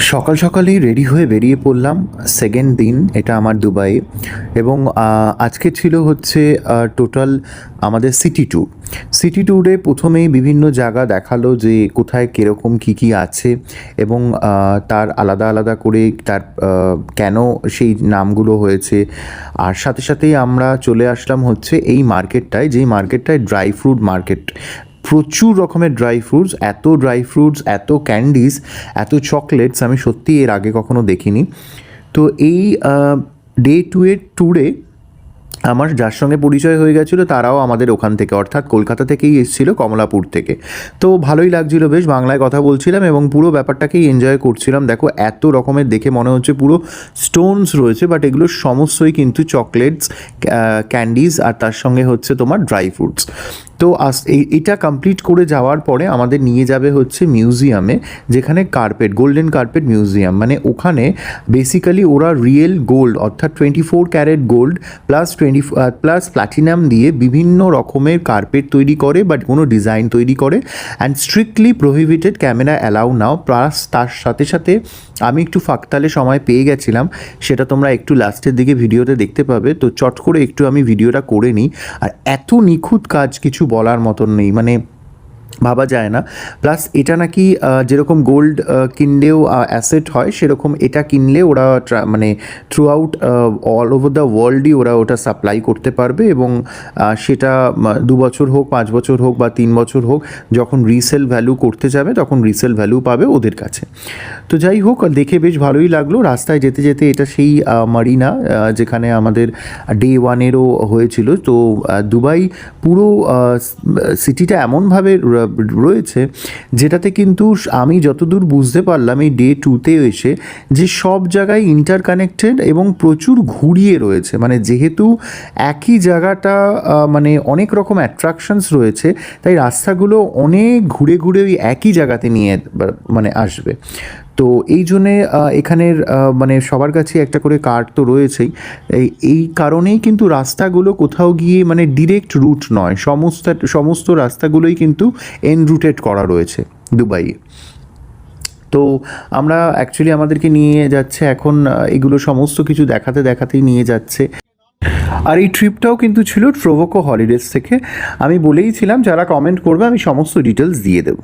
সকাল সকালেই রেডি হয়ে বেরিয়ে পড়লাম। সেকেন্ড দিন এটা আমার দুবাইয়ে, এবং আজকে ছিল হচ্ছে টোটাল আমাদের সিটি ট্যুরে প্রথমেই বিভিন্ন জায়গা দেখালো যে কোথায় কীরকম কী কী আছে, এবং তার আলাদা আলাদা করে তার কেন সেই নামগুলো হয়েছে। আর সাথে সাথেই আমরা চলে আসলাম হচ্ছে এই মার্কেটটায়, যেই মার্কেটটায় ড্রাই ফ্রুট মার্কেট। প্রচুর রকমের ড্রাই ফ্রুটস, এত ক্যান্ডিজ, এত চকলেটস আমি সত্যি এর আগে কখনো দেখিনি। তো এই ডে 2 এর ট্যুরে আমার যার সঙ্গে পরিচয় হয়ে গেছিলো তারাও আমাদের ওখান থেকে, অর্থাৎ কলকাতা থেকেই এসেছিলো, কমলাপুর থেকে। তো ভালোই লাগছিলো, বেশ বাংলায় কথা বলছিলাম এবং পুরো ব্যাপারটাকেই এনজয় করছিলাম। দেখো এত রকমের, দেখে মনে হচ্ছে পুরো স্টোনস রয়েছে, বাট এগুলো সমস্তই কিন্তু চকলেটস, ক্যান্ডিজ, আর তার সঙ্গে হচ্ছে তোমার ড্রাই ফ্রুটস। তো এটা কমপ্লিট করে যাওয়ার পরে আমাদের নিয়ে যাবে হচ্ছে মিউজিয়ামে, যেখানে গোল্ডেন কার্পেট মিউজিয়াম। মানে ওখানে বেসিক্যালি ওরা রিয়েল গোল্ড, অর্থাৎ 24 ক্যারেট গোল্ড প্লাস প্ল্যাটিনাম দিয়ে বিভিন্ন রকমের কার্পেট তৈরি করে, বাট কোনো ডিজাইন তৈরি করে। And strictly prohibited, camera allow now. Plus তার সাথে সাথে আমি একটু ফাঁকতালে সময় পেয়ে গেছিলাম, সেটা তোমরা একটু লাস্টের দিকে ভিডিওতে দেখতে পাবে। তো চট করে একটু আমি ভিডিওটা করে নিই। আর এত নিখুঁত কাজ, কিছু বলার মতন নেই, মানে ভাবা যায় না। প্লাস এটা নাকি যেরকম গোল্ড কিনলেও অ্যাসেট হয়, সেরকম এটা কিনলে ওরা মানে throughout all over the ওয়ার্ল্ডই ওরা ওটা সাপ্লাই করতে পারবে, এবং সেটা 2 বছর হোক, 5 বছর হোক বা 3 বছর হোক, যখন রিসেল ভ্যালু করতে যাবে তখন রিসেল ভ্যালু পাবে ওদের কাছে। তো যাই হোক, দেখে বেশ ভালোই লাগলো। রাস্তায় যেতে যেতে এটা সেই মারিনা যেখানে আমাদের ডে 1-এরও হয়েছিল। তো দুবাই পুরো সিটিটা এমনভাবে রয়েছে যেটাতে কিন্তু আমি যতদূর বুঝতে পারলাম এই ডে 2-তে এসে, যে সব জায়গায় ইন্টারকানেক্টেড এবং প্রচুর ঘুরিয়ে রয়েছে। মানে যেহেতু একই জায়গাটা, মানে অনেক রকম অ্যাট্রাকশনস রয়েছে, তাই রাস্তাগুলো অনেক ঘুরে ঘুরে ওই একই জায়গাতে নিয়ে মানে আসবে। তো এই জন্যে এখানের মানে সবার কাছে একটা করে কার্ড তো রয়েছেই। এই কারণেই কিন্তু রাস্তাগুলো কোথাও গিয়ে মানে ডিরেক্ট রুট নয়, সমস্ত রাস্তাগুলোই কিন্তু এনরুটেড করা রয়েছে দুবাইয়ে। তো আমরা অ্যাকচুয়ালি আমাদেরকে নিয়ে যাচ্ছে এখন, এগুলো সমস্ত কিছু দেখাতেই নিয়ে যাচ্ছে। আর এই ট্রিপটাও কিন্তু ছিল ট্রোভোকো হলিডেজ থেকে। আমি বলেইছিলাম যারা কমেন্ট করবে আমি সমস্ত ডিটেলস দিয়ে দেবো।